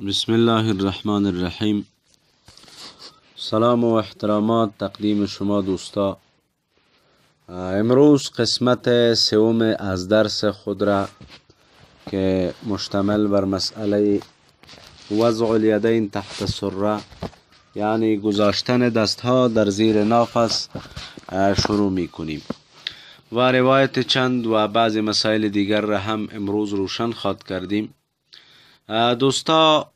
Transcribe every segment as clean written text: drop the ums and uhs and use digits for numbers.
بسم الله الرحمن الرحیم. سلام و احترامات تقدیم شما دوستا. امروز قسمت سوم از درس خود را که مشتمل بر مسئله وضع الیدین تحت السره، یعنی گذاشتن دستها در زیر ناف است، شروع می کنیم و روایت چند و بعض مسائل دیگر را هم امروز روشن خواد کردیم. دوستا،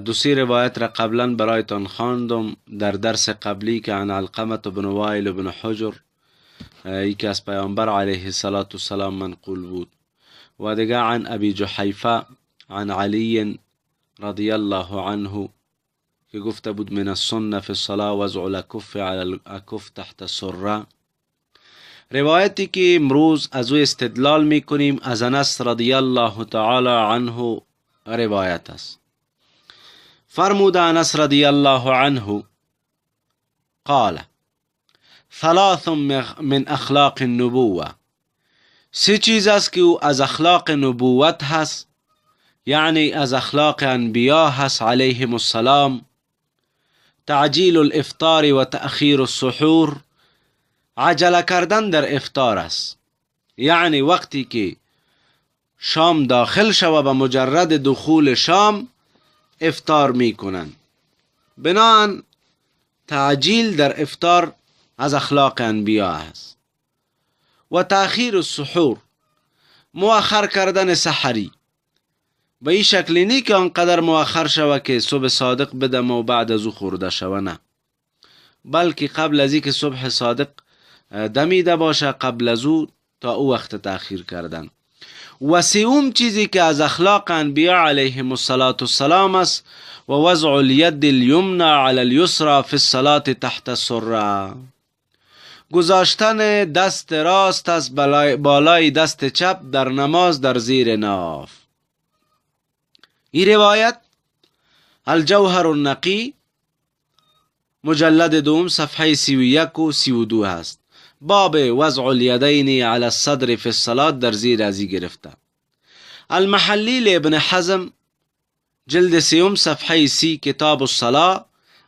دو سی روایت را قبلا برایتان خواندم در درس قبلی که عن علقمة بن وائل بن حجر، یکی از پیامبر علیه السلام منقول بود، و دیگه عن ابی جحیفه عن علی رضی الله عنه که گفته بود من السنة فی الصلاة وضع الاکف علی الاکف تحت السره. روایتی که امروز از او استدلال میکنیم از انس رضی الله تعالی عنه روایت است. فرمود انس رضی الله عنه قال ثلاث من اخلاق النبوة، سه چیز است که او از اخلاق نبوت هست، یعنی از اخلاق انبیا هست علیهم السلام. تعجیل الافطار و تأخیر السحور، عجله کردن در افطار است، یعنی وقتی که شام داخل شود به مجرد دخول شام افطار می کنند. بنابراین تعجیل در افطار از اخلاق انبیا است. و تأخیر السحور، مؤخر کردن سحری، به این شکلی نی که آنقدر مؤخر شود که صبح صادق بدم و بعد از او خورده شود، نه، بلکه قبل از اینکه صبح صادق دمیده باشه قبل از او تا او وقت تأخیر کردن. و سوم چیزی که از اخلاق انبیا علیهم السلام است و وضع الید الیمنى علی الیسرى فی الصلاة تحت السره، گذاشتن دست راست از بالای دست چپ در نماز در زیر ناف. این روایت الجوهر النقی مجلد دوم صفحه 31 و 32 هست. باب وضع الیدین علی الصدر فی الصلاة در زیر ازی گرفته. المحلی لابن حزم جلد سیوم صفحه 30 کتاب الصلاة،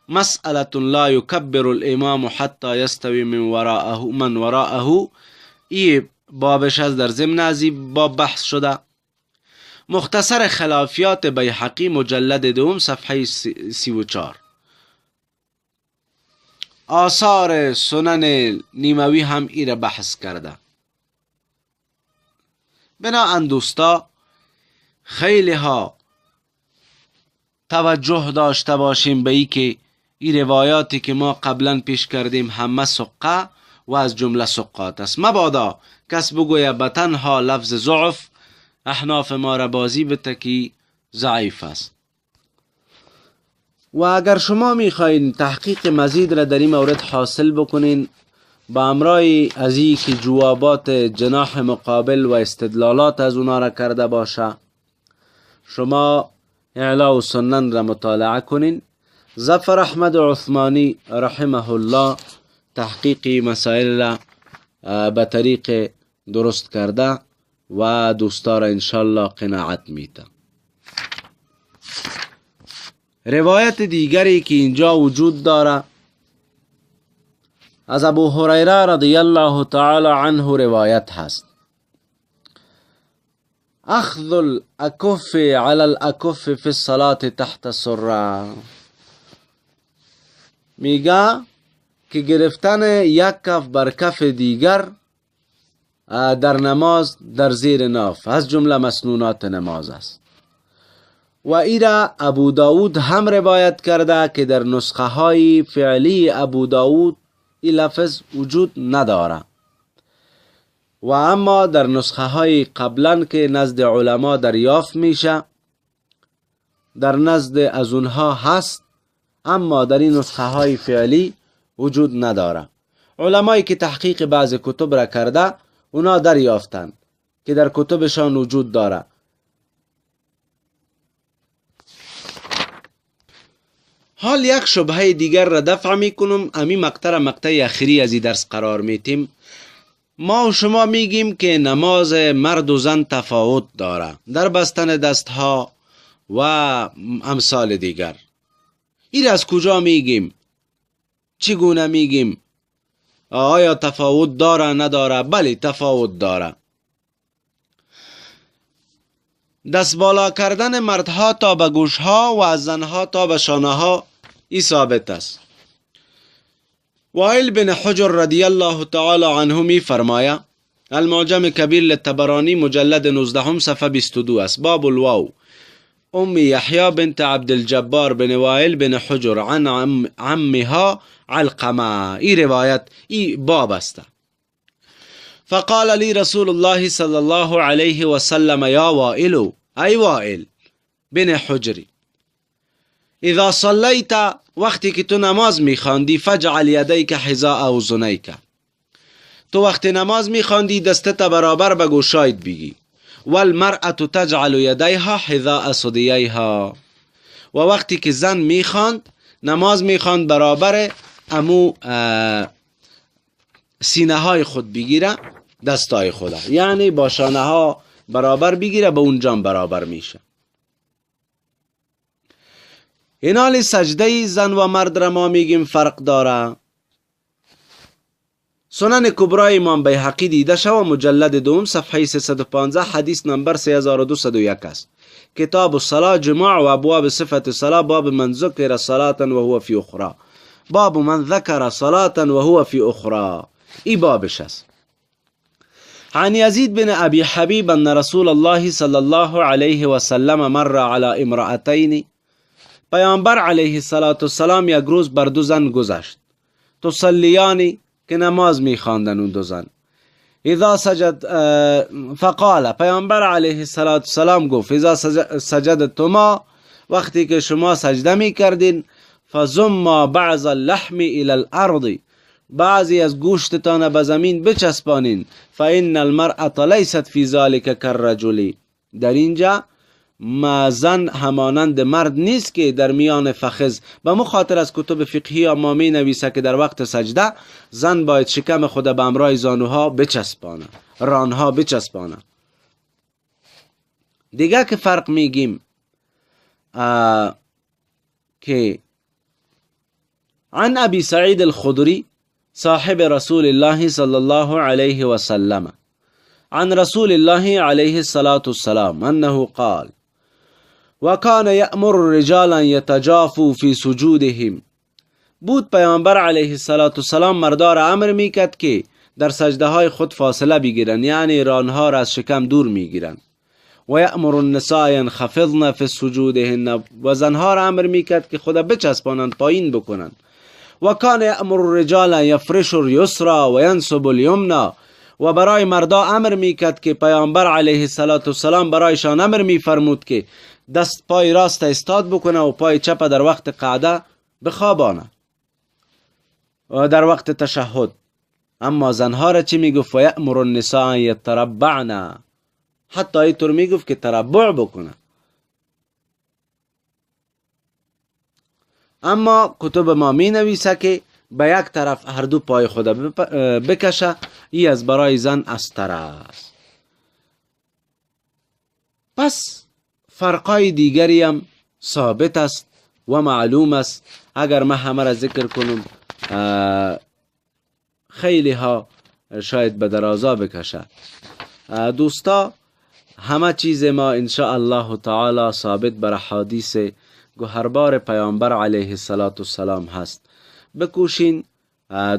مسئله لا یکبر الامام حتی یستوی من وراءه. این بابش از در ضمن ازی باب بحث شده. مختصر خلافیات بیهقی مجلد دوم صفحه 34. آثار سنن نیموی هم ایره بحث کرده. بنابراین دوستا، خیلی ها توجه داشته باشیم به ای که این روایاتی که ما قبلا پیش کردیم همه سقه و از جمله سقات است. مبادا کس بگوید به تنها لفظ ضعف احناف ما را بازی بده که ضعیف است. و اگر شما میخواین تحقیق مزید را در این مورد حاصل بکنین با امرای از این که جوابات جناح مقابل و استدلالات از اونا را کرده باشه، شما اعلاء السنن را مطالعه کنین. ظفر احمد عثمانی رحمه الله تحقیق مسائل را به طریق درست کرده و دوستا را انشالله قناعت میده. روایت دیگری که اینجا وجود داره از ابو هریره رضی الله تعالی عنه روایت هست. اخذ الاکف علی الاکف فی الصلاة تحت السره، میگه که گرفتن یک کف بر کف دیگر در نماز در زیر ناف از جمله مسنونات نماز است. و ایرا ابو داود هم روایت کرده که در نسخه های فعلی ابو داود این لفظ وجود نداره، و اما در نسخه های قبلا که نزد علما دریافت میشه در نزد از اونها هست، اما در این نسخه های فعلی وجود نداره. علمایی که تحقیق بعض کتب را کرده اونا دریافتن که در کتبشان وجود داره. حال یک شبهه دیگر را دفع میکنم. امی مقطع اخیری از این درس قرار میتیم. ما و شما میگیم که نماز مرد و زن تفاوت داره در بستن دستها و امثال دیگر. این از کجا میگیم؟ چگونه میگیم؟ آیا تفاوت داره نداره؟ بله تفاوت داره. دست بالا کردن مردها تا به گوشها و از زنها تا به شانه ها ای ثابت است. وائل بن حجر رضی الله تعالی عنه می فرماید، المعجم کبیر للطبرانی مجلد 19 صفحه 22 است. باب الواو ام یحیی بنت عبد الجبار بن وائل بن حجر عن عمها علقمه. ای روایت ای باب است. فقال لي رسول الله صلی الله علیه و سلم یا وائل، ای وائل بن حجری، اذا صلیت، وقتی که تو نماز میخواندی، فجعل یدیک حذاء اذنیک، تو وقتی نماز میخواندی دستت برابر به گوشایت بگی. والمرأة تجعل یدیها حذاء ثدییها، و وقتی که زن میخواند، نماز میخواند، برابر امو سینه های خود بگیره، دستای خود، یعنی با شانه ها برابر بگیره، به اونجا برابر میشه. این حال سجده زن و مرد را ما میگیم فرق داره. سنن کبرای امام بیهقی دیده شو، مجلد دوم صفحه 315 حدیث نمبر 3201 است. کتاب الصلاة جماع و ابواب صفت الصلاة، باب من ذکر صلاة و هو فی اخرى، باب من ذکر صلاة و هو فی اخرى، ای بابش است. عن یزید بن ابی حبیب ان رسول الله صلی الله علیه و سلم مر علی امرأتین، پیامبر علیه السلام یک روز بر دو زن گذشت، تصلیانی که نماز میخواندن اون دو زن. اذا سجد، فقال، پیامبر علیه السلام گفت، اذا سجدتما، وقتی که شما سجده میکردین، فزما بعض اللحم الى الارض، بعضی از گوشتتان به زمین بچسبانین، فان المرأة لیست فی ذلک کالرجل، در اینجا زن همانند مرد نیست که در میان فخذ. به مخاطر از کتب فقهی ما می نویسه که در وقت سجده زن باید شکم خود به امرای زانوها بچسبانه، رانها بچسبانه. دیگه که فرق میگیم که عن ابی سعید الخدری صاحب رسول الله صلی الله علیه و سلم عن رسول الله علیه السلام انه قال وكان يأمر الرجال ان يتجافوا في سجودهم، بود پیامبر علیه السلام مردار امر میکرد که در سجده های خود فاصله بگیرن، یعنی رانها را از شکم دور میگیرن. و یأمر النساء ينخفضن في سجودهن، و زنها را امر میکرد که خود بچسبانند، پایین بکنن. و کان یأمر الرجال ان یفرشوا اليسرى و ینصبوا الیمنى، و برای مردا امر میکرد که پیامبر علیه السلام برایشان امر میفرمود که دست پای راست استاد بکنه و پای چپ در وقت قعده بخوابانه و در وقت تشهد. اما زنها را چی میگفت؟ و یأمر النساء ان یتربعن، حتی اینطور میگفت که تربع بکنه. اما کتب ما می نویسه که به یک طرف هر دو پای خود بکشه، ای از برای زن استر است. پس فرقای دیگری هم ثابت است و معلوم است. اگر من همه را ذکر کنم خیلی ها شاید به درازا بکشه. دوستا، همه چیز ما انشاءالله تعالی ثابت بر حدیث گوهربار پیامبر علیه السلام هست. بکوشین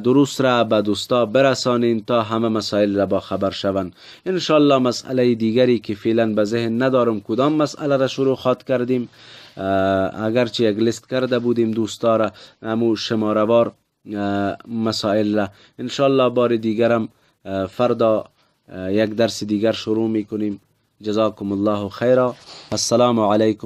دروس را به دوستا برسانین تا همه مسائل را با خبر شوند. انشاءالله مسئله دیگری که فعلا به ذهن ندارم کدام مسئله را شروع خواد کردیم، اگرچه یک لیست کرده بودیم دوستا را، امو شماره‌وار مسائل را انشاءالله بار دیگرم فردا یک درس دیگر شروع میکنیم. جزاکم الله خیرا. السلام علیکم.